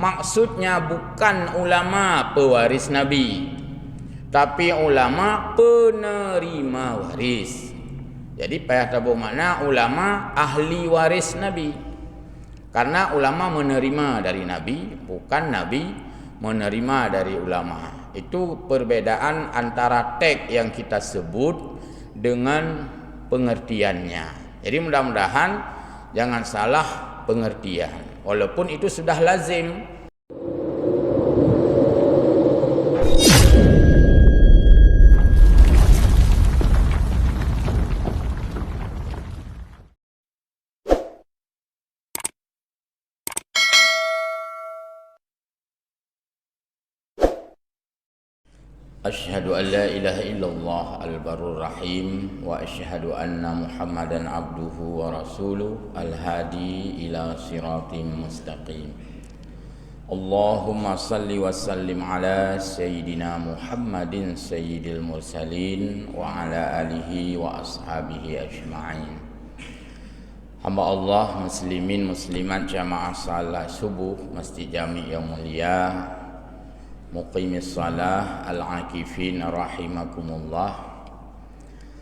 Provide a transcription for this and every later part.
maksudnya bukan ulama pewaris Nabi, tapi ulama penerima waris. Jadi payah tabuh makna ulama ahli waris Nabi. Karena ulama menerima dari Nabi, bukan Nabi menerima dari ulama. Itu perbedaan antara teks yang kita sebut dengan pengertiannya. Jadi mudah-mudahan jangan salah pengertian. Walaupun itu sudah lazim. Asyhadu an la ilaha illallah al-barur rahim wa asyhadu anna Muhammadan abduhu wa rasuluh al-hadi ila siratim mustaqim. Allahumma salli wa sallim ala sayyidina Muhammadin sayyidil mursalin wa ala alihi wa ashabihi ajma'in. Hamba Allah, muslimin muslimat jamaah salat subuh Masjid Jami' yang mulia, muqimis salah al-akifin rahimakumullah.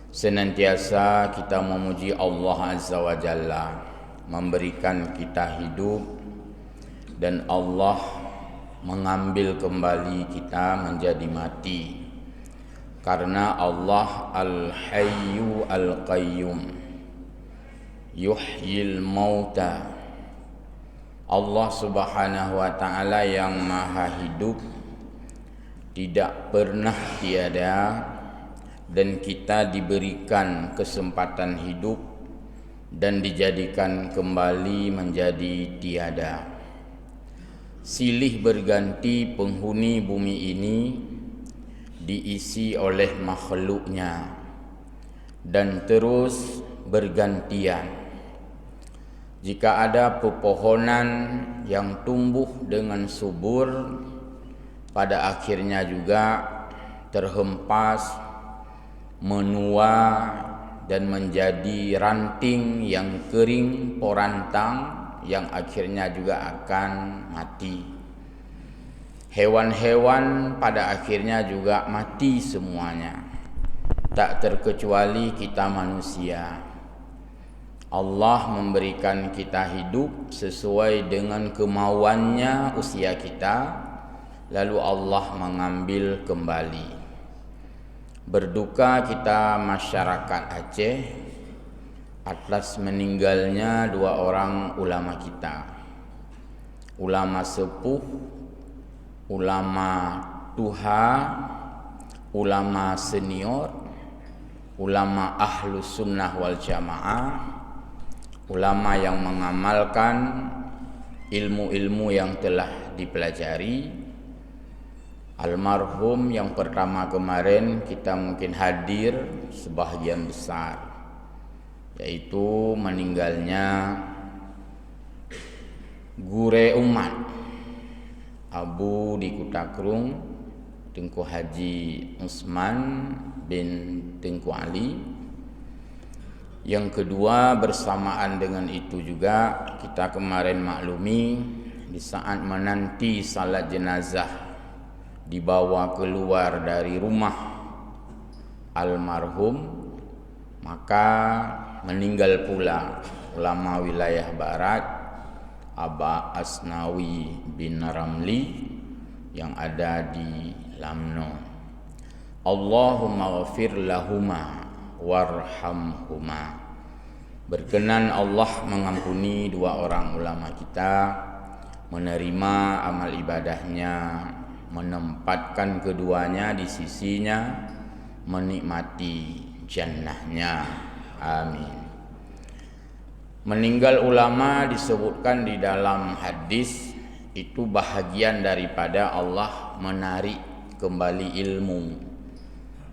Senantiasa kita memuji Allah Azza wa Jalla, memberikan kita hidup, dan Allah mengambil kembali kita menjadi mati. Karena Allah al-hayyu al-qayyum, yuhyil mauta. Allah subhanahu wa ta'ala yang maha hidup, tidak pernah tiada, dan kita diberikan kesempatan hidup dan dijadikan kembali menjadi tiada. Silih berganti penghuni bumi ini diisi oleh makhluknya dan terus bergantian. Jika ada pepohonan yang tumbuh dengan subur, pada akhirnya juga terhempas, menua, dan menjadi ranting yang kering porantang yang akhirnya juga akan mati. Hewan-hewan pada akhirnya juga mati semuanya, tak terkecuali kita manusia. Allah memberikan kita hidup sesuai dengan kemauannya usia kita, lalu Allah mengambil kembali. Berduka kita masyarakat Aceh atas meninggalnya dua orang ulama kita, ulama sepuh, ulama tuha, ulama senior, ulama ahlus sunnah wal jamaah, ulama yang mengamalkan ilmu-ilmu yang telah dipelajari. Almarhum yang pertama kemarin kita mungkin hadir sebahagian besar, yaitu meninggalnya Gure Umat Abu di Kutakrung, Tengku Haji Usman bin Tengku Ali. Yang kedua, bersamaan dengan itu juga kita kemarin maklumi, di saat menanti salat jenazah dibawa keluar dari rumah almarhum, maka meninggal pula ulama wilayah barat Aba Asnawi bin Ramli yang ada di Lamno. Allahumma ghafir lahuma warhamhuma. Berkenan Allah mengampuni dua orang ulama kita, menerima amal ibadahnya, menempatkan keduanya di sisinya, menikmati jannahnya. Amin. Meninggal ulama disebutkan di dalam hadis itu bahagian daripada Allah menarik kembali ilmu,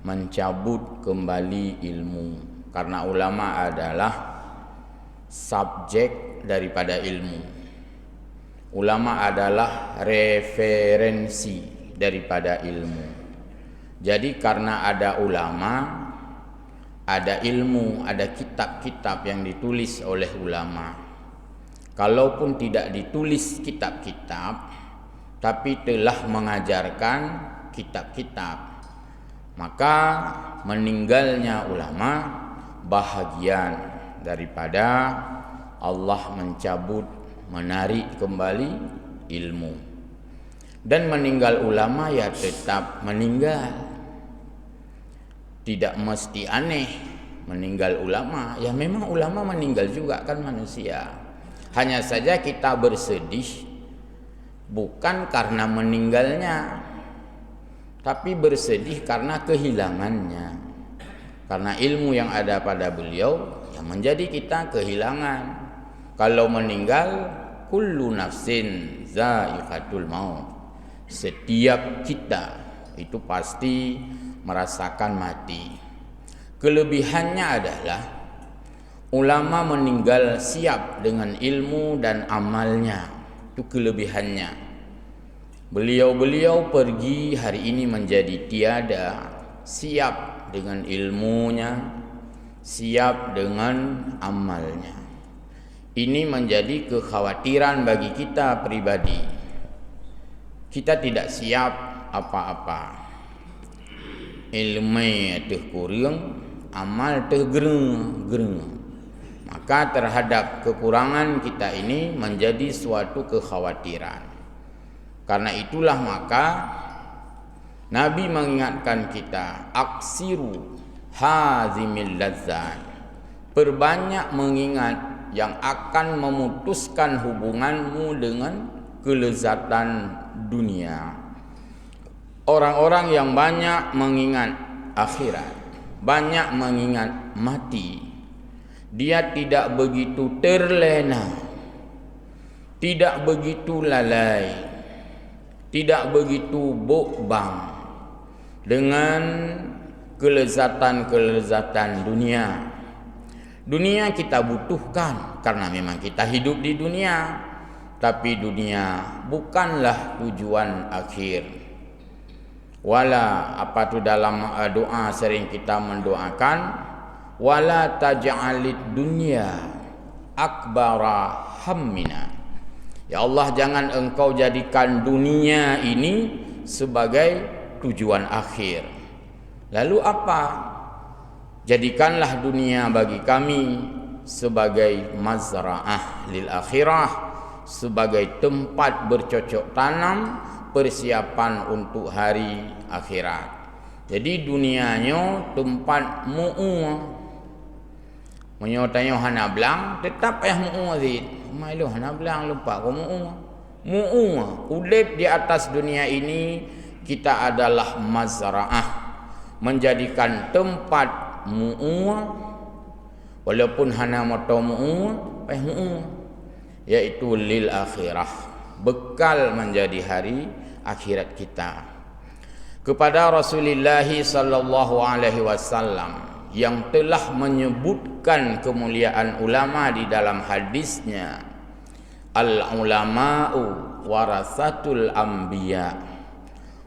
mencabut kembali ilmu. Karena ulama adalah subjek daripada ilmu. Ulama adalah referensi daripada ilmu. Jadi karena ada ulama, ada ilmu, ada kitab-kitab yang ditulis oleh ulama. Kalaupun tidak ditulis kitab-kitab, tapi telah mengajarkan kitab-kitab. Maka meninggalnya ulama bahagian daripada Allah mencabut, menarik kembali ilmu. Dan meninggal ulama ya tetap meninggal. Tidak mesti aneh meninggal ulama. Ya memang ulama meninggal juga kan manusia. Hanya saja kita bersedih bukan karena meninggalnya, tapi bersedih karena kehilangannya. Karena ilmu yang ada pada beliau yang menjadi kita kehilangan. Kalau meninggal, kullu nafsin za'iqatul maut. Setiap kita itu pasti merasakan mati. Kelebihannya adalah ulama meninggal siap dengan ilmu dan amalnya. Itu kelebihannya. Beliau-beliau pergi hari ini menjadi tiada, siap dengan ilmunya, siap dengan amalnya. Ini menjadi kekhawatiran bagi kita pribadi. Kita tidak siap apa-apa. Ilmu teh kurang, amal teh gereng. Maka terhadap kekurangan kita ini menjadi suatu kekhawatiran. Karena itulah maka Nabi mengingatkan kita, aksiru hazimil ladzat. Perbanyak mengingat yang akan memutuskan hubunganmu dengan kelezatan dunia. Orang-orang yang banyak mengingat akhirat, banyak mengingat mati, dia tidak begitu terlena, tidak begitu lalai, tidak begitu bokbang dengan kelezatan-kelezatan dunia. Dunia kita butuhkan karena memang kita hidup di dunia, tapi dunia bukanlah tujuan akhir. Wala apa tu dalam doa sering kita mendoakan, wala taj'alid dunya akbara hammina. Ya Allah, jangan engkau jadikan dunia ini sebagai tujuan akhir. Lalu apa? Jadikanlah dunia bagi kami sebagai mazra'ah lil akhirah, sebagai tempat bercocok tanam, persiapan untuk hari akhirat. Jadi dunianya tempat mu'u. Menyotanya hana belang, tetap payah mu'u zid. Mai lu hana belang lupa ko mu'u. Mu'u, urip di atas dunia ini kita adalah mazra'ah, menjadikan tempat mu'u, walaupun hana moto mu'u, payah mu'u, yaitu lil akhirah, bekal menjadi hari akhirat kita. Kepada Rasulullah sallallahu alaihi wasallam yang telah menyebutkan kemuliaan ulama di dalam hadisnya, al ulama'u warasatul anbiya.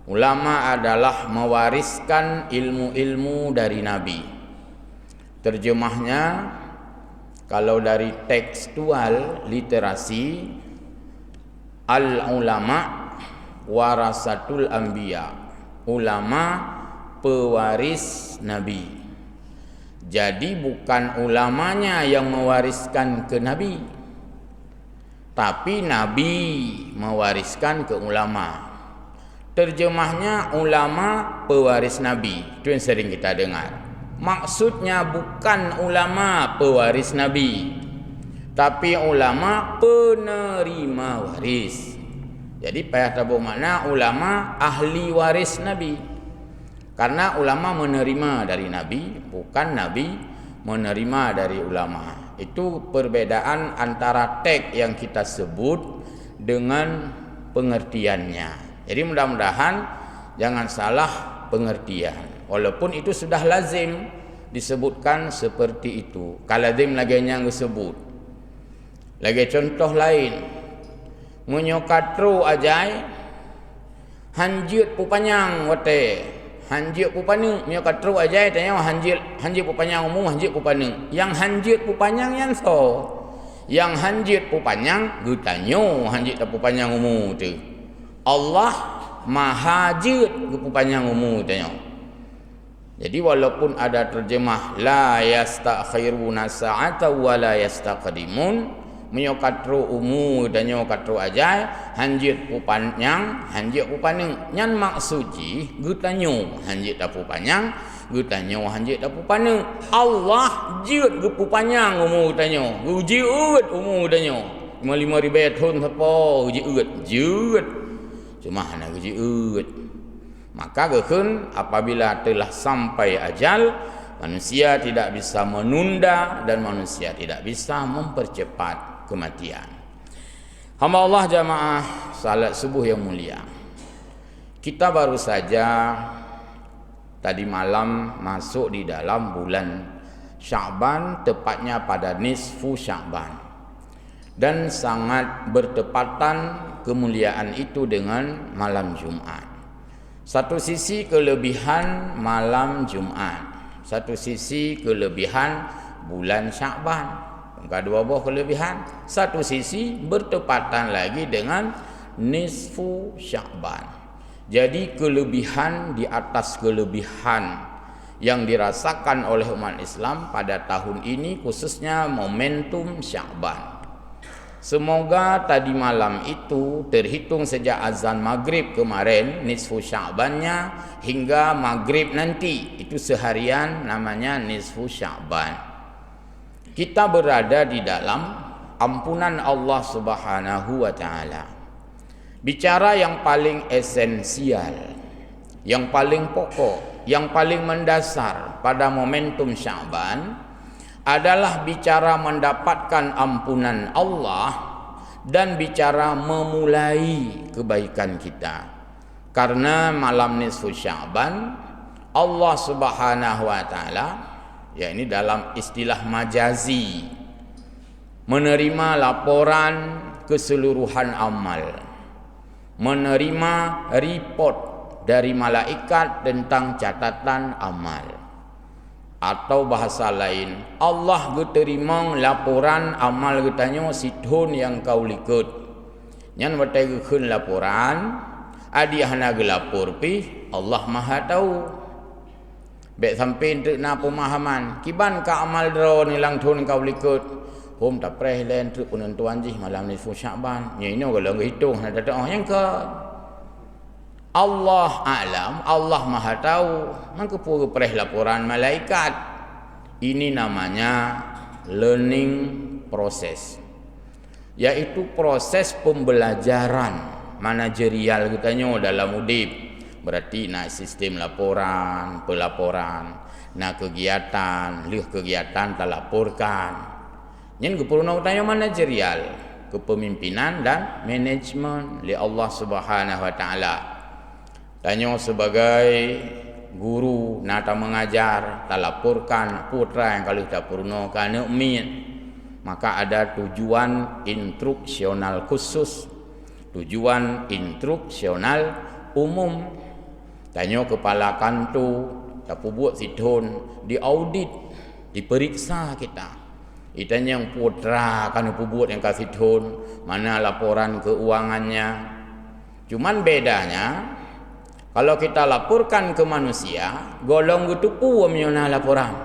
Ulama adalah mewariskan ilmu-ilmu dari Nabi. Terjemahnya kalau dari tekstual literasi, al ulama warasatul anbiya. Ulama pewaris Nabi. Jadi bukan ulamanya yang mewariskan ke Nabi, tapi Nabi mewariskan ke ulama. Terjemahnya ulama pewaris Nabi. Itu yang sering kita dengar. Maksudnya bukan ulama pewaris Nabi, tapi ulama penerima waris. Jadi payah tahu makna ulama ahli waris Nabi. Karena ulama menerima dari Nabi, bukan Nabi menerima dari ulama. Itu perbedaan antara teks yang kita sebut dengan pengertiannya. Jadi mudah-mudahan jangan salah pengertian. Walaupun itu sudah lazim disebutkan seperti itu. Kalazim lagi yang disebut. Lagi contoh lain. Menyokatru ajai hanjut pupanyang wate. Hanjut pupanyang menyokatru ajai tanya hanjut pupanyang umum hanjut pupanyang. Yang hanjut pupanyang yang so. Yang hanjut pupanyang gutanyo hanjut pupanyang umum tu. Allah maha jeut gepu panjang umur tanya. Jadi walaupun ada terjemah la yastakhiruna sa'ata wa la yastaqdimun, menyokatro umur dan nyokatro ajai hanjit pu panjang hanjit pu panjang nyan maksudji gutanyo hanjit ta pu panjang gutanyo hanjit ta pu panjang. Allah jeut gepu panjang umur tanyo gujiut umur tanyo 55,000 tahun tapo jeut cuma hana gujiut. Maka gekeun apabila telah sampai ajal, manusia tidak bisa menunda dan manusia tidak bisa mempercepat kematian. Hamba Allah jamaah salat subuh yang mulia, kita baru saja tadi malam masuk di dalam bulan Sya'ban, tepatnya pada nisfu Sya'ban, dan sangat bertepatan kemuliaan itu dengan malam Jumat. Satu sisi kelebihan malam Jumat, satu sisi kelebihan bulan Sya'ban, dua buah kelebihan. Satu sisi bertepatan lagi dengan nisfu Sya'ban. Jadi kelebihan di atas kelebihan yang dirasakan oleh umat Islam pada tahun ini, khususnya momentum Sya'ban. Semoga tadi malam itu terhitung sejak azan maghrib kemarin, nisfu Sya'bannya, hingga maghrib nanti, itu seharian namanya nisfu Sya'ban. Kita berada di dalam ampunan Allah Subhanahu wa taala. Bicara yang paling esensial, yang paling pokok, yang paling mendasar pada momentum Sya'ban adalah bicara mendapatkan ampunan Allah dan bicara memulai kebaikan kita. Karena malam nisfu Sya'ban Allah Subhanahu wa taala, ya ini dalam istilah majazi, menerima laporan keseluruhan amal, menerima report dari malaikat tentang catatan amal. Atau bahasa lain, Allah geterima laporan amal getanyo sidhun yang kau likut. Nyan batai gekeun laporan, adi hana gelapor pi, Allah Maha tahu. Bek sampai untuk na pemahaman kiban ka amal dro ni lang thun kau likut hom tak preh len truk penentuan jih malam nisfu Sya'ban nya ini kalau hitung ada doa yang ke Allah alam, Allah Maha tahu. Maka pura preh laporan malaikat. Ini namanya learning process, yaitu proses pembelajaran manajerial katanya dalam udip. Berarti nak sistem laporan, pelaporan, nak kegiatan, kegiatan terlaporkan. Yang kepulauan utama manajerial, kepemimpinan dan manajemen oleh Allah Subhanahu wa taala. Tanya sebagai guru nata mengajar, terlaporkan putra yang kalau tak purno kana umin, maka ada tujuan instruksional khusus, tujuan instruksional umum. Tanya kepala kantor, tak buat sidhun, diaudit, diperiksa kita. Itanya yang putra kan buat yang kasih sidhun, mana laporan keuangannya. Cuman bedanya kalau kita laporkan ke manusia, golong gutupu menyona laporan.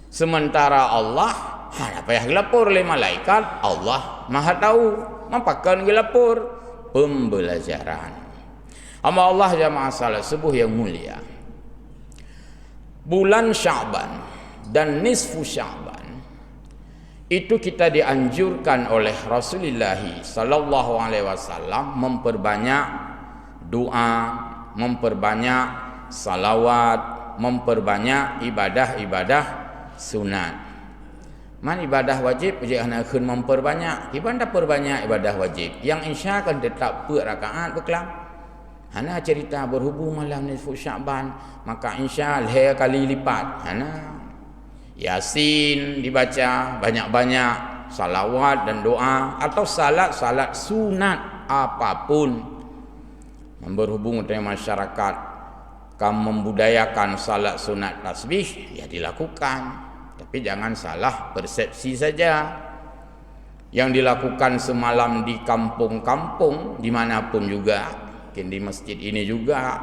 Sementara Allah, apa yang lapor oleh malaikat, Allah Maha tahu, mampakan lapor pembelajaran. Ama Allah jamaah salat subuh yang mulia, bulan Sya'ban dan nisfu Sya'ban itu kita dianjurkan oleh Rasulullah sallallahu alaihi wasallam memperbanyak doa, memperbanyak salawat, memperbanyak ibadah-ibadah sunat. Man ibadah wajib jangan akan memperbanyak, ibadah perbanyak ibadah wajib yang insya akan tetap rakaat berkelam. Hana cerita berhubung malam nisfu Sya'ban, maka insya Allah kali lipat. Hana Yasin dibaca banyak-banyak, salawat dan doa, atau salat-salat sunat apapun. Berhubung dengan masyarakat kamu membudayakan salat sunat tasbih, ya dilakukan, tapi jangan salah persepsi saja. yang dilakukan semalam di kampung-kampung dimanapun juga, mungkin di masjid ini juga,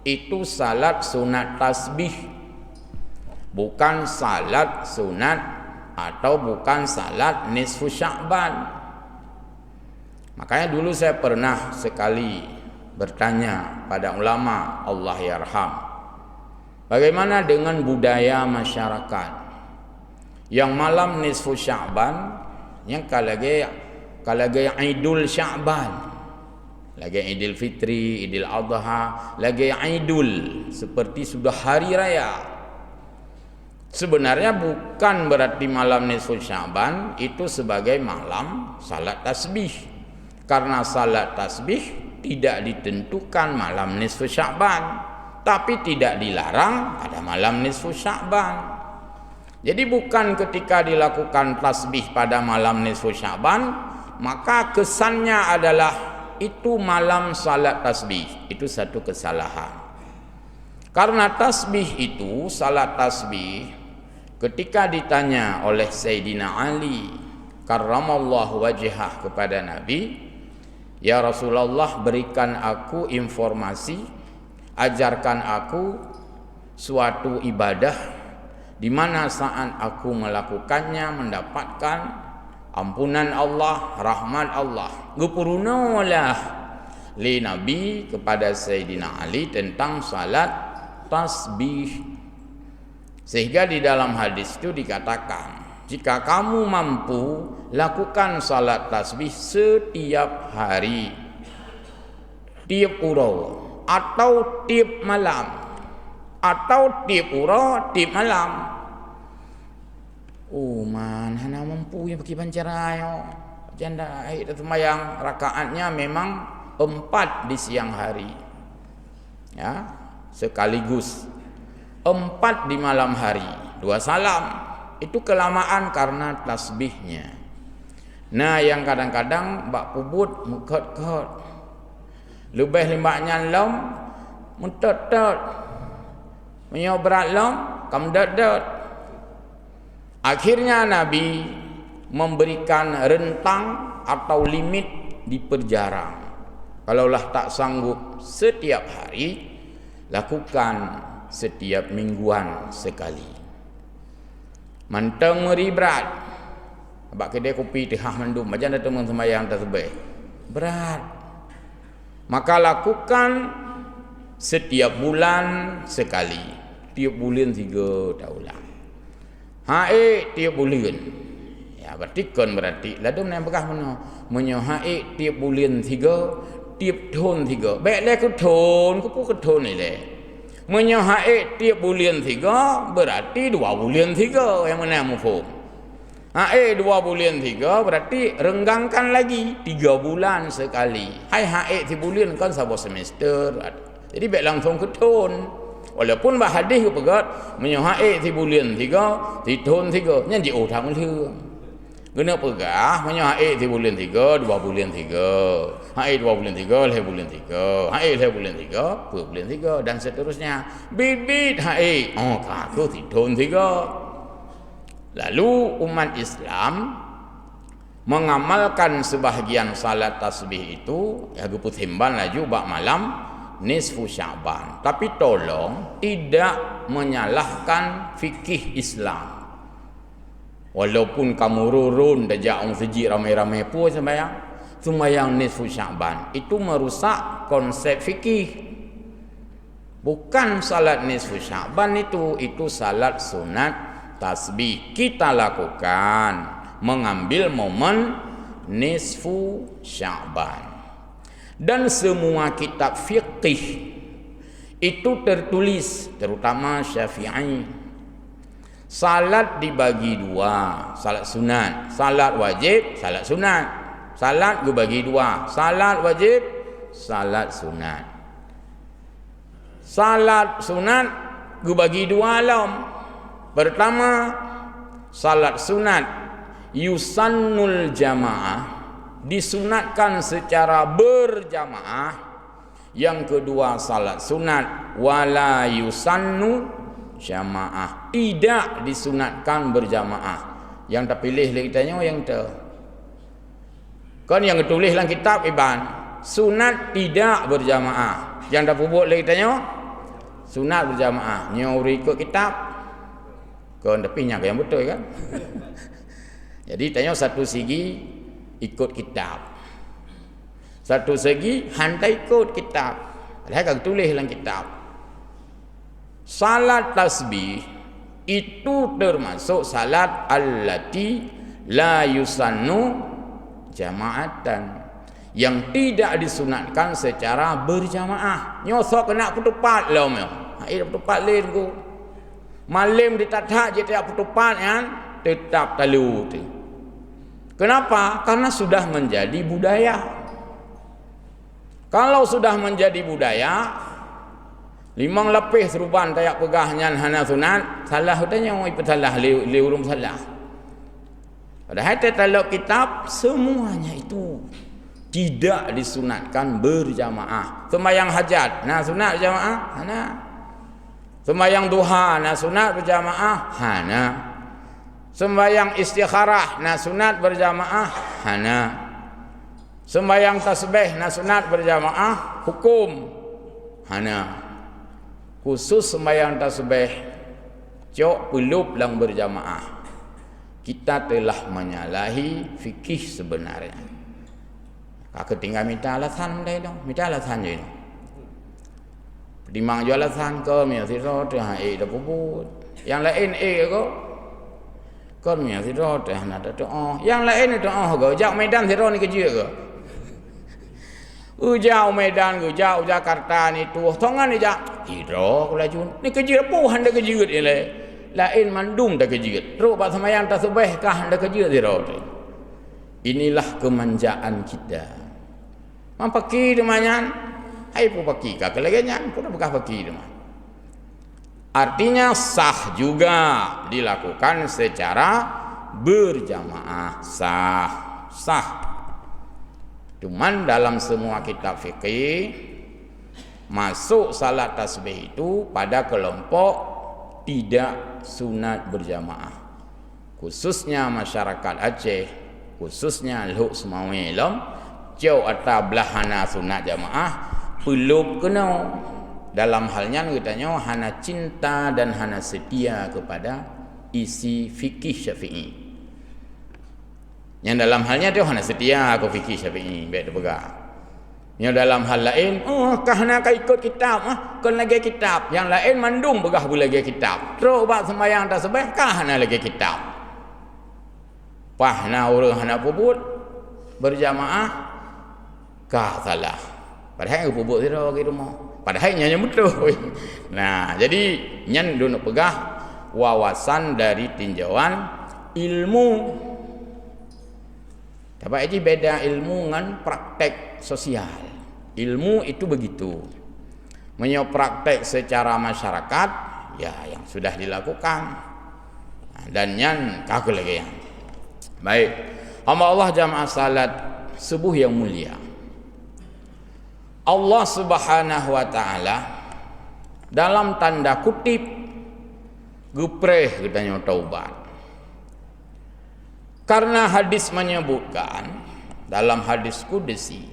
itu salat sunat tasbih, bukan salat sunat atau bukan salat nisfu Sya'ban. Makanya dulu saya pernah sekali bertanya pada ulama, Allah yarham, bagaimana dengan budaya masyarakat yang malam nisfu Sya'ban, yang kalage Idul Sya'ban, lagi Idul Fitri, Idul Adha, lagi Idul, seperti sudah hari raya. Sebenarnya bukan berarti malam nisfu Sya'ban itu sebagai malam salat tasbih, karena salat tasbih tidak ditentukan malam nisfu Sya'ban, tapi tidak dilarang pada malam nisfu Sya'ban. Jadi bukan ketika dilakukan tasbih pada malam nisfu Sya'ban maka kesannya adalah itu malam salat tasbih. Itu satu kesalahan. Karena tasbih itu, salat tasbih, ketika ditanya oleh Sayyidina Ali karramallahu wajhah kepada Nabi, ya Rasulullah, berikan aku informasi, ajarkan aku suatu ibadah di mana saat aku melakukannya mendapatkan ampunan Allah, rahmat Allah. Gupurunalah li Nabi kepada Sayyidina Ali tentang salat tasbih. Sehingga di dalam hadis itu dikatakan, jika kamu mampu lakukan salat tasbih setiap hari, tiap urau, atau tiap malam, atau tiap urau, tiap malam. Mana mampu yang pakai pancarayo. Janda air semayang rakaatnya memang 4 di siang hari, ya, sekaligus 4 di malam hari, 2 salam. Itu kelamaan karena tasbihnya. Nah, yang kadang-kadang bak pubut mekot-kot, lebih limbaknya lom mentot-tot, menyobrat lom kamdot-dot. Akhirnya Nabi memberikan rentang atau limit di perjarang. Kalaulah tak sanggup setiap hari, lakukan setiap mingguan sekali. Manteng meribrat, abak kedai kopi tengah mendum, macam ada teman sembahyang tersebut berat, maka lakukan setiap bulan sekali, tiap bulan 3 daulah. Tiap bulan, ya berarti kan berarti ladum yang bekah menyo tiap bulan 3, tiap tahun 3. Baiklah ke tahun, ke tahun ni le. Menyohaid tiap bulan 3 berarti 2 bulan 3 yang mana mufhum. 2 bulan 3 berarti renggangkan lagi 3 bulan sekali. Haid bulan kan sabo semester. Jadi baik langsung ke tahun. Walaupun bah hadis ke pegat menyohaid bulan 3, di tahun 3 nya ji orang le. Guna pegah menyohaid bulan 3, 2 bulan 3. Haid 2 bulan 3, leh bulan 3. Haid leh bulan 3, 2 bulan 3 dan seterusnya. Bibit haid. Kaku di tahun 3. Lalu umat Islam mengamalkan sebahagian salat tasbih itu, ya guput himban laju bak malam nisfu Sya'ban. Tapi tolong tidak menyalahkan fikih Islam. Walaupun kamu rurun dajak orang sejik ramai-ramai pun sembahyang nisfu Sya'ban, itu merusak konsep fikih. Bukan salat nisfu Sya'ban itu salat sunat tasbih. Kita lakukan mengambil momen nisfu Sya'ban. Dan semua kitab fiqih itu tertulis, terutama Syafi'i, salat dibagi 2, salat sunat, salat wajib, salat sunat. Salat dibagi 2, salat wajib, salat sunat. Salat sunat dibagi 2 alam. Pertama, salat sunat yusannul jamaah, disunatkan secara berjamaah. Yang kedua, salat sunat wala yusannu jamaah, tidak disunatkan berjamaah. Yang terpilih kitanya yang Kan yang tulis dalam kitab Iban, sunat tidak berjamaah. Yang dah pupuk lagi tanya, sunat berjamaah. Nyuri ikut kitab. Kan tapi yang betul kan? Jadi tanya satu segi ikut kitab. Satu segi hantai ikut kitab. Padahal kan tulis dalam kitab. Salat tasbih itu termasuk salat allati la yusannu jama'atan, yang tidak disunatkan secara berjamaah. Nyosok kena putupat lah meh. Ai putupat lain ku. Malam ditatak je tiap putupat kan tetap talu tu. Kenapa? Karena sudah menjadi budaya. Kalau sudah menjadi budaya, limang lepih serupan tayak pegahnya hana sunat, salah hutanya oi salah li urung salah. Padahal dalam kitab semuanya itu tidak disunatkan berjamaah. Sembahyang hajat, nah sunat berjamaah, hana. Sembahyang duha, nah sunat berjamaah, hana. Sembahyang istikharah, nah sunat berjamaah, hana. Sembahyang tasbih, nah sunat berjamaah, hukum, hana. Khusus sembahyang tasbih, cok peluk lang berjamaah. Kita telah menyalahi fikih sebenarnya. Kakak tinggal minta alasan mulai dong, minta alasan je dong. Pertimbang je alasan ke, minta sirot, dah dah puput. Yang lain ke, kan minta sirot, dah nak doa. Yang lain doa ke, jauh Medan sirot ni kerja ke? Jauh Medan ke, jauh Jakarta ni tu, tongan ni jauh. Hidro kelajun, ni kerja apa hendak kerja ni le? Lain mandum dah kerja. Teruk pak sembahyang tasbih kah hendak kerja sirot. Inilah kemanjaan kita. Man paki demanyan, hai pu paki ka kelaganyan, pun bekah paki deman. Artinya sah juga dilakukan secara berjamaah, sah. Cuman dalam semua kitab fikih masuk salat tasbih itu pada kelompok tidak sunat berjamaah. Khususnya masyarakat Aceh, khususnya Lhuk Semawi Lam, jauh atas belahana sunat jamaah belum kena. Dalam halnya katanya hana cinta dan hana setia kepada isi fikih Syafi'i. Yang dalam halnya dia hana setia ke fikih Syafi'i, baik pegang. Yang dalam hal lain, kahna ka ikut kitab, kon lagi kitab. Yang lain mandung begah bu lagi kitab. Terus bab sembahyang tasbih kahna lagi kitab. Pahna urang hana puput berjamaah kah salah. Padahal puput sira bagi rumah. Padahal nya betul. Nah, jadi nyan dunu pegah wawasan dari tinjauan ilmu. Tapi ini beda ilmu dengan praktek sosial. Ilmu itu begitu. Menyopraktek secara masyarakat, ya yang sudah dilakukan. Dan yang kaku lagi yang. Baik. Hamba Allah jamaah salat subuh yang mulia. Allah Subhanahu wa taala dalam tanda kutip gepreh katanya taubat. Karena hadis menyebutkan dalam hadis qudsi,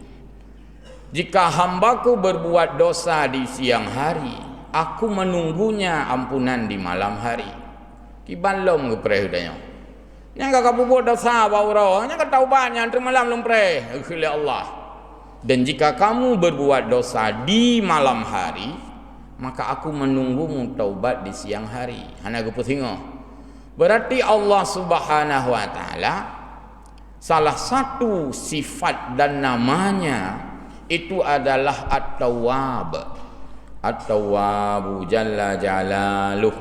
jika hambaku berbuat dosa di siang hari, aku menunggunya ampunan di malam hari. Kibalom gepreh katanya. Yang kakak buat dosa baurau, yang ketaubat yang termalam lumpreh oleh Allah. Dan jika kamu berbuat dosa di malam hari, maka aku menunggumu taubat di siang hari. Hana gepusingo. Berarti Allah Subhanahu wa taala salah satu sifat dan namanya itu adalah At-Tawwab. At-Tawwabu jalla jalaluh.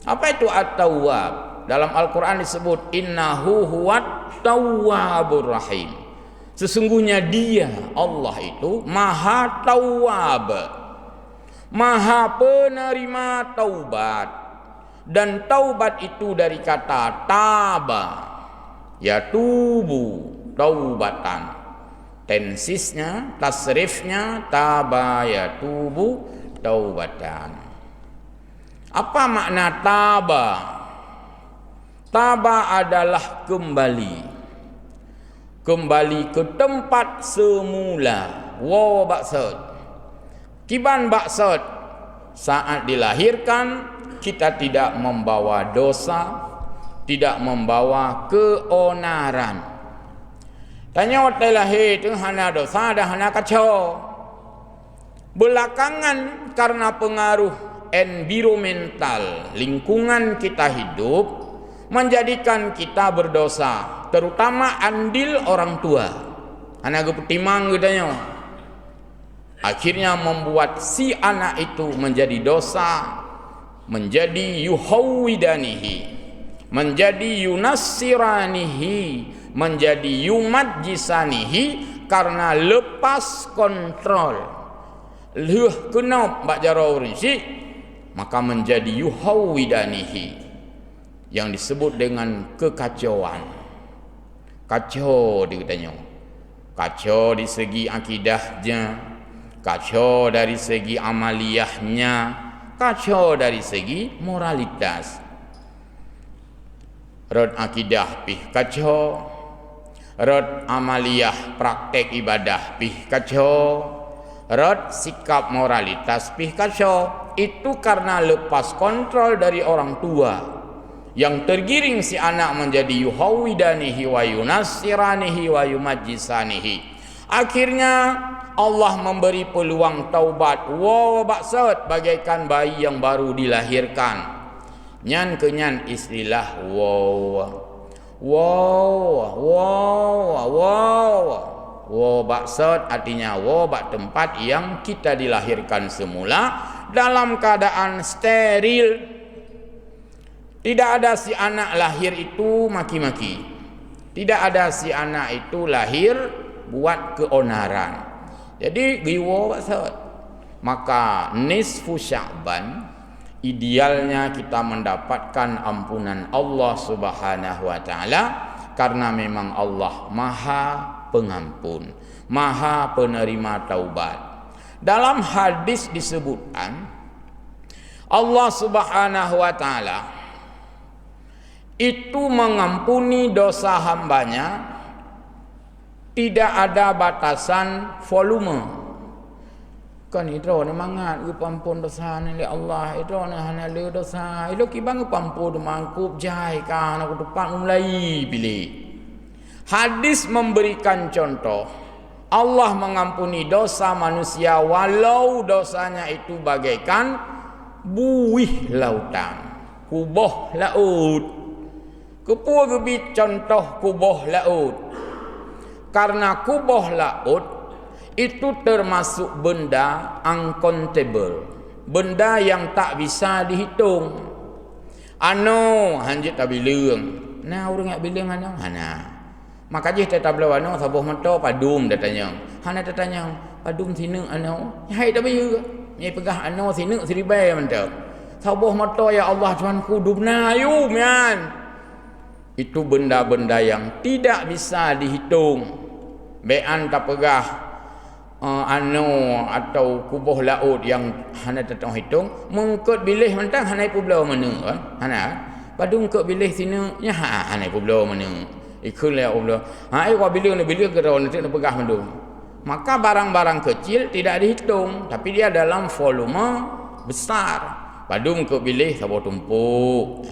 Apa itu At-Tawwab? Dalam Al-Qur'an disebut innahu huwat tawwabur rahim. Sesungguhnya dia Allah itu Maha Tawwab, Maha penerima taubat. Dan taubat itu dari kata taba, ya tubu, taubatan. Tensisnya, tasrifnya taba ya tubu, taubatan. Apa makna taba? Taba adalah kembali. kembali ke tempat semula. Wa maksud kiban maksud saat dilahirkan kita tidak membawa dosa, tidak membawa keonaran. Tanya waktu lahir tu hana dosa dah hana kacau. Belakangan karena pengaruh environmental, lingkungan kita hidup menjadikan kita berdosa, terutama andil orang tua. Hana kepetimang gedanya. Akhirnya membuat si anak itu menjadi dosa, menjadi yuhawidanihi, menjadi yunassiranihi, menjadi yumajjisanihi karena lepas kontrol. Leuh kenop bak jaro rinsi, maka menjadi yuhawidanihi yang disebut dengan kekacauan. Kacau dia katanya. Kacau di segi akidahnya, kacau dari segi amaliyahnya, kacau dari segi moralitas. Rod akidah pih kacau, rod amaliyah praktek ibadah pih kacau, rod sikap moralitas pih kacau. Itu karena lepas kontrol dari orang tua, yang tergiring si anak menjadi yuhawidanihi wa yunassiranihi wa yumajjisanihi. Akhirnya Allah memberi peluang taubat. Wa maksud bagaikan bayi yang baru dilahirkan. Nyan kenyan istilah wa maksud artinya bak tempat yang kita dilahirkan semula dalam keadaan steril. Tidak ada si anak lahir itu maki-maki. Tidak ada si anak itu lahir buat keonaran. Jadi giwa maksud. Maka nisfu Sya'ban idealnya kita mendapatkan ampunan Allah Subhanahu wa taala karena memang Allah Maha Pengampun, Maha Penerima taubat. Dalam hadis disebutkan Allah Subhanahu wa taala itu mengampuni dosa hambanya, tidak ada batasan volume. Kan itu ni mangat ke pampun dosa ni li Allah, itu ni hana le dosa. Itu kibang pampun mangkup jai kan aku depan mulai pilih. Hadis memberikan contoh Allah mengampuni dosa manusia walau dosanya itu bagaikan buih lautan, kuboh laut. Kepua gebi contoh kuboh laut. Karena kuboh laut itu termasuk benda uncountable, benda yang tak bisa dihitung. Ano hanjit tak bilang, nah orang nak bilang ano, hana. Maka je tetap lawan ano, sabuh mata padum datanya. Hana datanya padum sini ano, hai tak biu, ni pegah ano sini seribai mata. Sabuh mata ya Allah Tuhanku dubna ayu mian. Itu benda-benda yang tidak bisa dihitung. Bean tak pegah atau kubuh laut yang hana tetang hitung mengkut bilih mentang hana pulau mana kan hana padung ke bilih sini nya hana pulau mana ikul ya Allah ai wa bilih ke daun nanti nak pegah mandung. Maka barang-barang kecil tidak dihitung tapi dia dalam volume besar. Padung ke bilih sabar tumpuk.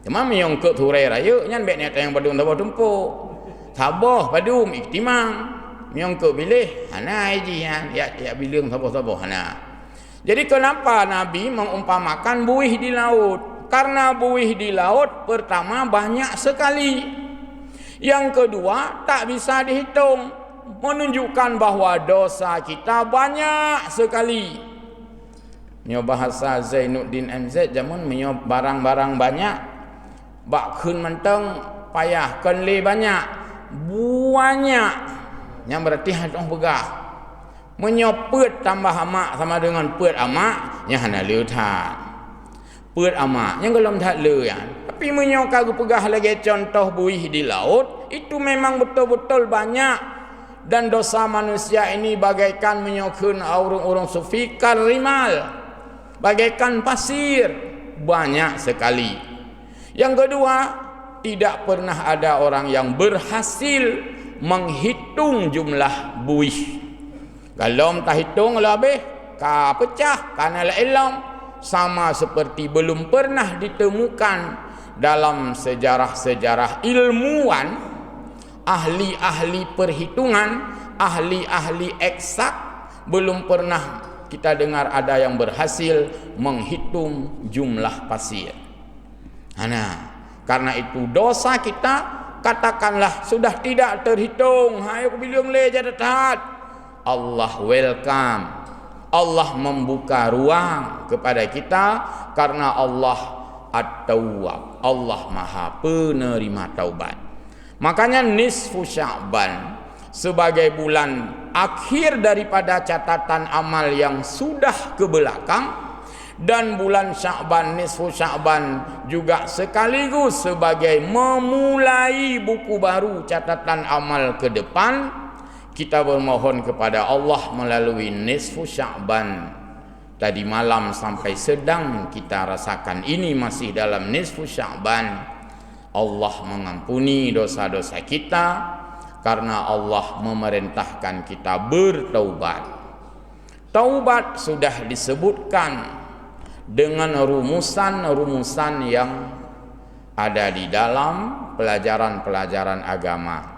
Cuma yang ke turai raya nyan bet net yang padung sabar tumpuk. Sabar padung iktimang yang ke bilih hana haji ya bilang sabar-sabar hana. Jadi kenapa Nabi mengumpamakan buih di laut? Karena buih di laut pertama banyak sekali. Yang kedua tak bisa dihitung, menunjukkan bahwa dosa kita banyak sekali. Nyo bahasa Zainuddin MZ jamun menyo barang-barang banyak, bak keun menteng payah kenli banyak, banyak. Yang berarti hadong begah. Menyopet tambah amak sama dengan pet amak yang hana leutat. Pet amak yang gelom tak leuyan. Tapi menyoka pegah lagi contoh buih di laut itu memang betul-betul banyak dan dosa manusia ini bagaikan menyokun urung-urung sufi karimal. Bagaikan pasir banyak sekali. Yang kedua, tidak pernah ada orang yang berhasil menghitung jumlah buih. Kalau tak hitung lebih, ka pecah, kana la ilang, sama seperti belum pernah ditemukan dalam sejarah-sejarah ilmuwan, ahli-ahli perhitungan, ahli-ahli eksak, belum pernah kita dengar ada yang berhasil menghitung jumlah pasir. Nah, karena itu dosa kita katakanlah sudah tidak terhitung. Hayo bilang le jadatat. Allah welcome. Allah membuka ruang kepada kita karena Allah At-Tawwab. Allah Maha Penerima taubat. Makanya nisfu Sya'ban sebagai bulan akhir daripada catatan amal yang sudah ke belakang, dan bulan Sya'ban, nisfu Sya'ban juga sekaligus sebagai memulai buku baru catatan amal ke depan. Kita bermohon kepada Allah melalui nisfu Sya'ban tadi malam sampai sedang kita rasakan ini masih dalam nisfu Sya'ban. Allah mengampuni dosa-dosa kita karena Allah memerintahkan kita bertaubat. Taubat sudah disebutkan dengan rumusan-rumusan yang ada di dalam pelajaran-pelajaran agama.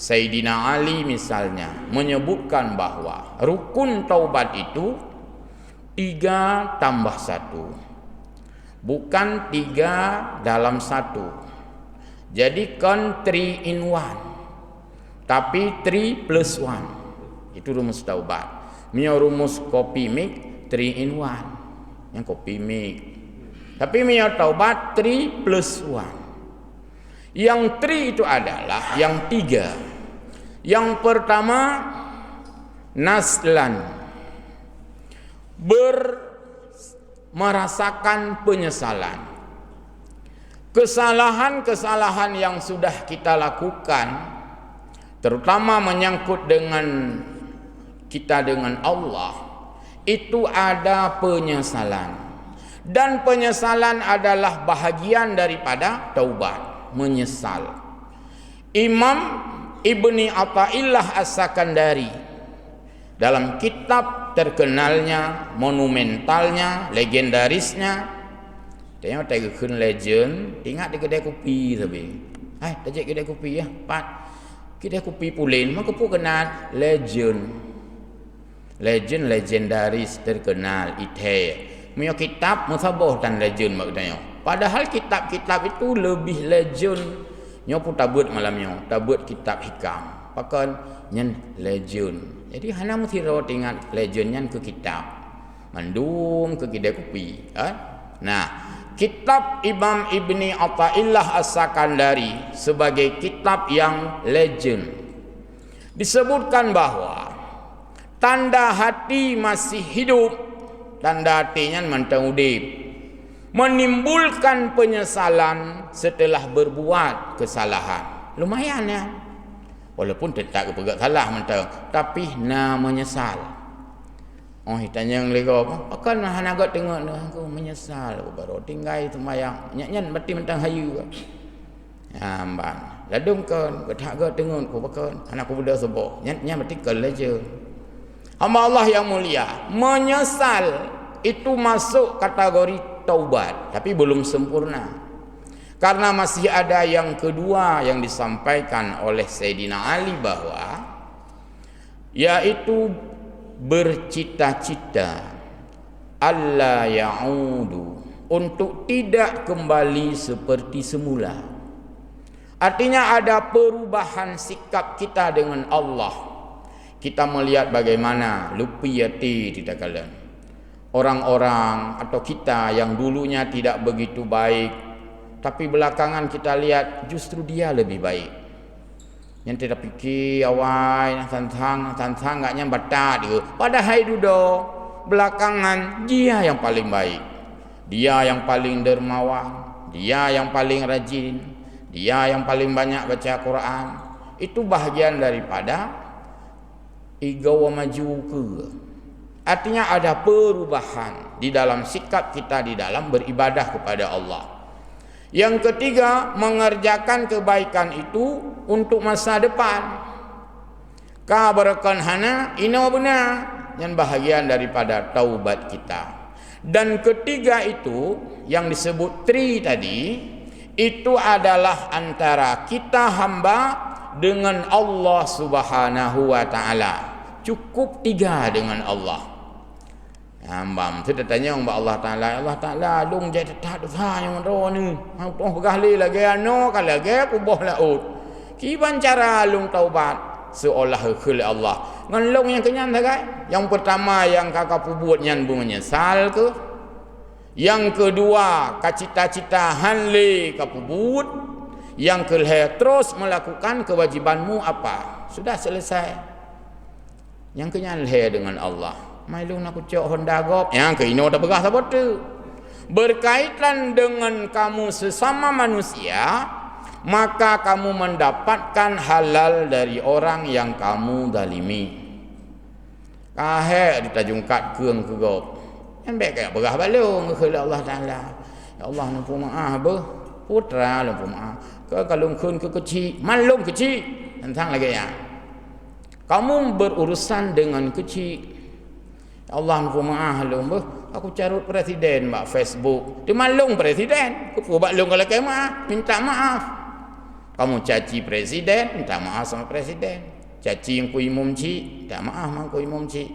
Sayyidina Ali misalnya menyebutkan bahwa rukun taubat itu 3 tambah 1, bukan 3 dalam 1. Jadi kan 3 in 1, tapi 3 plus 1. Itu rumus taubat. Mio rumus kopi mik 3 in 1, yang kopi mik. Tapi mio taubat 3 plus 1. Yang 3 itu adalah yang 3. Yang pertama, naslan, merasakan penyesalan. Kesalahan-kesalahan yang sudah kita lakukan, terutama menyangkut dengan kita dengan Allah, itu ada penyesalan. Dan penyesalan adalah bahagian daripada taubat, menyesal. Imam Ibni Athaillah As-Sakandari dalam kitab terkenalnya, monumentalnya, legendarisnya, tengok tegekeun legend, tinggal di kedai kopi sabi. Hai, tajak kedai kopi ya, pat. Kedai kopi Pulen, maka pu kenal legend. Legend legendaris terkenal ite. Punya kitab musabah dan legend maknanya. Padahal kitab-kitab itu lebih legend. Nyo pun tabut malamnya, tabut kitab hikam. Pakan nyen legend. Jadi hana mesti ro tinggal legendnya ke kitab. Mandum ke kedai kopi, Nah, kitab Imam Ibni Athaillah As-Sakandari sebagai kitab yang legend. Disebutkan bahwa tanda hati masih hidup, tanda hatinya mantang udip, menimbulkan penyesalan setelah berbuat kesalahan. Lumayan ya. Walaupun tetap kepegak salah mentang, tapi menyesal. Oh, tanya yang lego apa? Akan hanagat tengok aku menyesal baru tinggal sembahyang. Nyanyan mati mentang hayu. Ya, amban. Ladung kan ketak tengok ko bakon anak ko budak sebok. Nyan mati kal aja. Hamba Allah yang mulia, menyesal itu masuk kategori taubat, tapi belum sempurna. Karena masih ada yang kedua yang disampaikan oleh Sayyidina Ali bahwa yaitu bercita-cita alla ya'udu, untuk tidak kembali seperti semula. Artinya ada perubahan sikap kita dengan Allah. Kita melihat bagaimana lupiyati tidak kalian orang-orang atau kita yang dulunya tidak begitu baik, tapi belakangan kita lihat justru dia lebih baik. Yang tidak fikir awal tantang enggaknya batat dia. Padahal dulu belakangan dia yang paling baik. Dia yang paling dermawan, dia yang paling rajin, dia yang paling banyak baca Quran. Itu bahagian daripada igawa maju ke. Artinya ada perubahan di dalam sikap kita di dalam beribadah kepada Allah. Yang ketiga, mengerjakan kebaikan itu untuk masa depan. Kabarkan hana ino benar yang bahagian daripada taubat kita. Dan ketiga itu yang disebut tri tadi, itu adalah antara kita hamba dengan Allah Subhanahu wa taala. Cukup tiga dengan Allah. Hamba tu tanya Allah Taala lung jadi tak dah yang ro ni. Hang tong pegahli lagi ano kalau lagi kubah laut. Kiban cara lung taubat seolah khul Allah. Ngan lung yang kenyan tagai. Yang pertama yang kakak buat nyan bu menyesal ke? Yang kedua kacita-cita hanle kapubut. Yang kelih terus melakukan kewajibanmu apa? Sudah selesai. Yang kenyan leh dengan Allah. Mailung nak cok Honda Gop yang ke ino dah begah sabot tu. Berkaitan dengan kamu sesama manusia, maka kamu mendapatkan halal dari orang yang kamu zalimi. Kahek ditajungkat keung ke Gop. Yang baik kayak begah balung ke Allah Taala. Ya Allah nampu maaf beh. Putra nampu maaf. Kalau kun ke kecil, malum kecil. Tentang lagi ya. Kamu berurusan dengan kecil. Allah aku maaf lung beh. Aku carut presiden mak Facebook. Dia malung presiden. Aku buat lung kalau kau maaf, minta maaf. Kamu caci presiden, minta maaf sama presiden. Caci yang ku imum ci, minta maaf mak ku imum ci.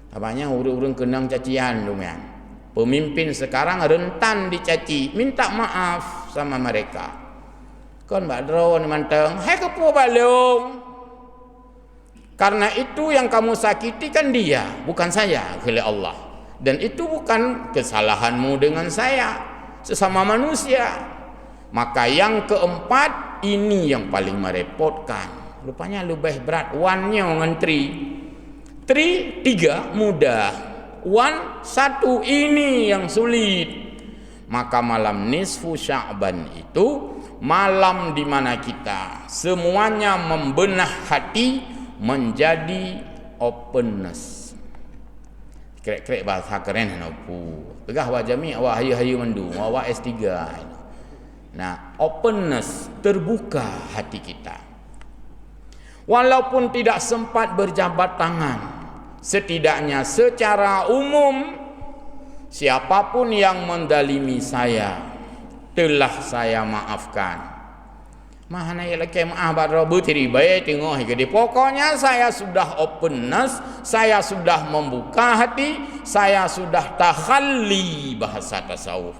Abangnya urang-urang kenang cacian lung yang. Pemimpin sekarang rentan dicaci, minta maaf sama mereka. Kon bak drone manteng, hai kepo balung. Karena itu yang kamu sakiti kan dia, bukan saya, oleh Allah. Dan itu bukan kesalahanmu dengan saya, sesama manusia. Maka yang keempat, ini yang paling merepotkan. Rupanya lebih berat, one-nya dengan tri, tiga, mudah. One, satu, ini yang sulit. Maka malam nisfu Sya'ban itu, malam di mana kita semuanya membenah hati, menjadi openness. Krek-krek bahasa keren hanopu. Pegah wajami awak hayu-hayu mendu, awak S3. Nah, openness, terbuka hati kita. Walaupun tidak sempat berjabat tangan, setidaknya secara umum siapapun yang mendalimi saya telah saya maafkan. Mahana ya laki maaf badro butiri baik tengok jadi pokoknya saya sudah openness, saya sudah membuka hati, saya sudah takhalli bahasa tasawuf.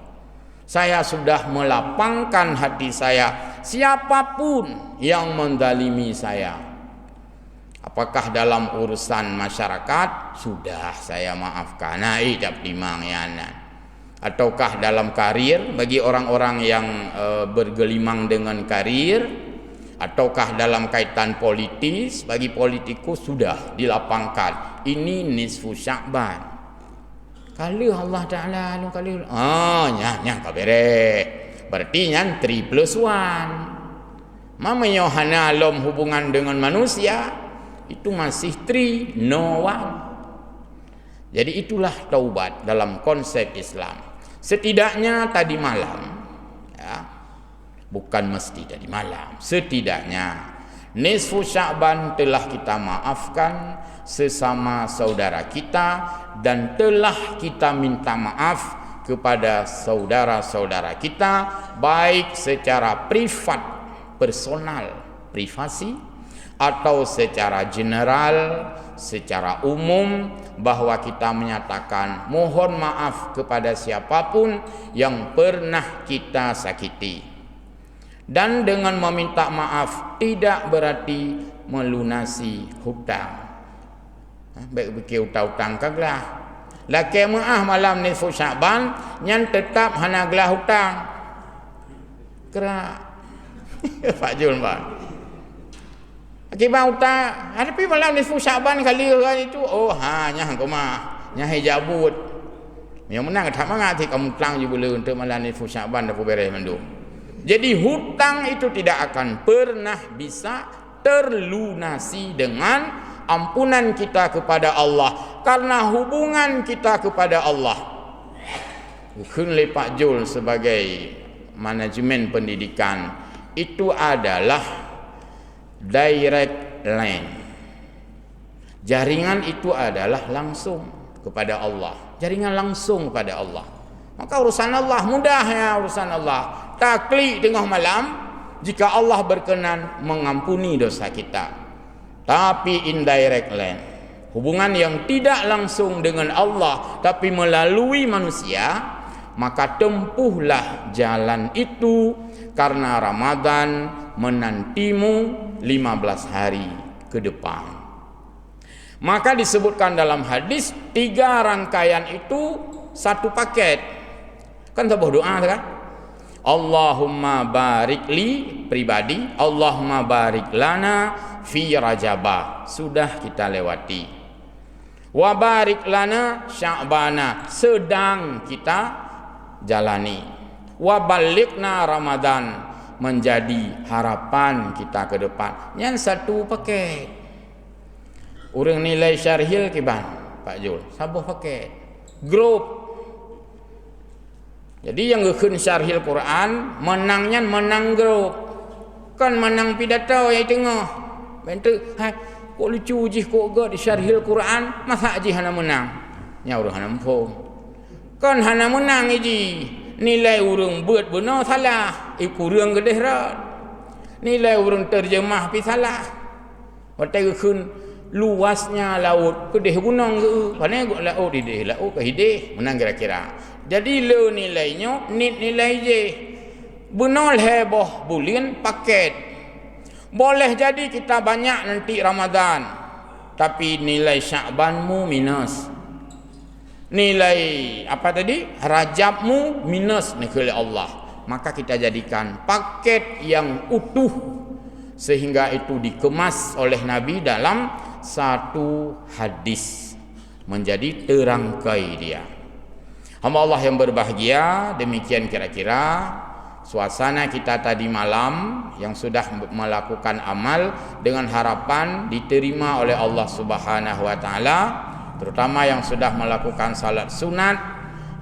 Saya sudah melapangkan hati saya siapapun yang mendalimi saya. Apakah dalam urusan masyarakat sudah saya maafkan. Nah, tidak timang ya anak. Ataukah dalam karir bagi orang-orang yang bergelimang dengan karir, ataukah dalam kaitan politis bagi politikus sudah dilapangkan. Ini nisfu Sya'ban. Kali Allah Taala kali nyah kabere. Berarti nyan 3+1. Mama Yohana lom hubungan dengan manusia itu masih 3 no 1. Jadi itulah taubat dalam konsep Islam. Setidaknya tadi malam, ya, bukan mesti tadi malam, setidaknya nisfu Sya'ban telah kita maafkan sesama saudara kita dan telah kita minta maaf kepada saudara-saudara kita baik secara privat, personal, privasi, atau secara general, secara umum, bahwa kita menyatakan mohon maaf kepada siapapun yang pernah kita sakiti. Dan dengan meminta maaf tidak berarti melunasi hutang. Baik fikir hutang kaglah. Laki maaf malam nisfu Sya'ban nyan tetap hana gelah hutang. Kerak. Pak Jul Pak. Akibat hutang, hadapi malam nisfu Sya'ban kali itu, nyah kau mah, nyah hijabut. Yang menang tak mangat ti kamu tlang je boleh untuk malam nisfu Sya'ban dah beres mendu. Jadi hutang itu tidak akan pernah bisa terlunasi dengan ampunan kita kepada Allah, karena hubungan kita kepada Allah. Bukan oleh Pak Jul sebagai manajemen pendidikan itu adalah direct line. Jaringan itu adalah langsung kepada Allah. Jaringan langsung kepada Allah. Maka urusan Allah mudah ya, urusan Allah. Taklik tengah malam jika Allah berkenan mengampuni dosa kita. Tapi indirect land, hubungan yang tidak langsung dengan Allah tapi melalui manusia, maka tempuhlah jalan itu karena Ramadan menantimu 15 hari ke depan. Maka disebutkan dalam hadis 3 rangkaian itu satu paket. Kan sebuah doa kan? Allahumma barik li pribadi, Allahumma barik lana fi Rajabah. Sudah kita lewati. Wa barik lana Sya'bana, sedang kita jalani. Wa balighna Ramadan, menjadi harapan kita ke depan. Yang satu paket. Orang nilai syarhil kiban Pak Jul, sabuh paket. Grup. Jadi yang ngekun syarhil Quran menangnya menang grup. Kan menang pidato yang tengah. Bentuk, hai, kok lucu jih kok gak di syarhil Quran, masa jih hana menang. Nya urang hana empung. Kan hana menang ji. Nilai urang buat benar salah. Iku urang gedeh rat. Nilai urang terjemah pi salah. Watai ngekun luasnya laut kedeh gunung ke pane gua laut ideh laut ke hideh menang kira-kira. Jadi le nilainya nilai je benar heboh bulan paket. Boleh jadi kita banyak nanti Ramadan tapi nilai Sya'banmu minus, nilai apa tadi Rajabmu minus oleh Allah. Maka kita jadikan paket yang utuh sehingga itu dikemas oleh Nabi dalam satu hadis menjadi terangkai dia. Hamba Allah yang berbahagia, demikian kira-kira suasana kita tadi malam yang sudah melakukan amal dengan harapan diterima oleh Allah Subhanahu wa taala, terutama yang sudah melakukan salat sunat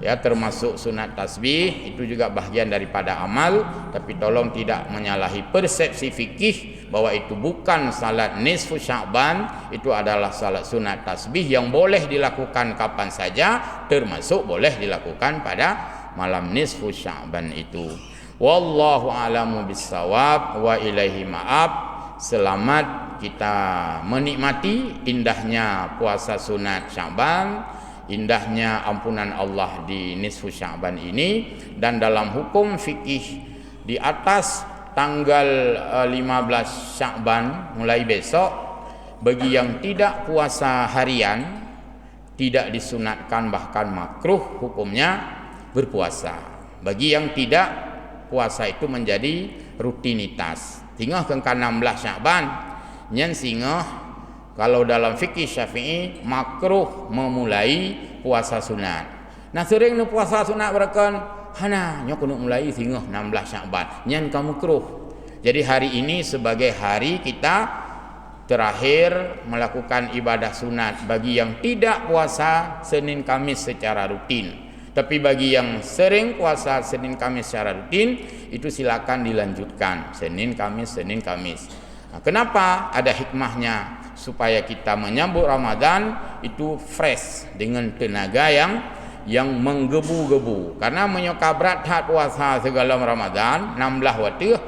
ya, termasuk sunat tasbih, itu juga bahagian daripada amal, tapi tolong tidak menyalahi persepsi fikih bahwa itu bukan salat nisfu Sya'ban, itu adalah salat sunat tasbih yang boleh dilakukan kapan saja, termasuk boleh dilakukan pada malam nisfu Sya'ban itu. Wallahu a'lamu bissawab wa ilaihi ma'ab. Selamat kita menikmati indahnya puasa sunat Sya'ban, indahnya ampunan Allah di nisfu Sya'ban ini. Dan dalam hukum fikih di atas tanggal 15 Sya'ban mulai besok, bagi yang tidak puasa harian tidak disunatkan, bahkan makruh hukumnya berpuasa. Bagi yang tidak puasa itu menjadi rutinitas. Tinggal ke 16 Sya'ban nyen singgah kalau dalam fikih Syafi'i makruh memulai puasa sunat. Nah sering nu puasa sunat berakan hana nya kudu mulai singgah 16 Sya'ban nyen kamu makruh. Jadi hari ini sebagai hari kita terakhir melakukan ibadah sunat bagi yang tidak puasa Senin Kamis secara rutin. Tapi bagi yang sering puasa Senin Kamis secara rutin, itu silakan dilanjutkan Senin Kamis, Senin Kamis. Nah, kenapa? Ada hikmahnya supaya kita menyambut Ramadan itu fresh dengan tenaga yang menggebu-gebu. Karena menyokabrat hat puasa segala Ramadan 16 waktu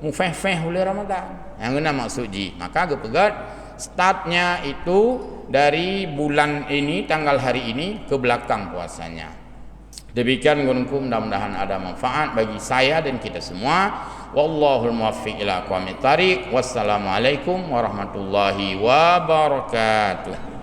mufeh-feh oleh Ramadan. Yang kena maksud ji. Maka gepegat startnya itu dari bulan ini, tanggal hari ini ke belakang puasanya. Demikian gunungku, mudah-mudahan ada manfaat bagi saya dan kita semua. Wallahul muwaffiq ila aqwamit thariq. Wassalamualaikum warahmatullahi wabarakatuh.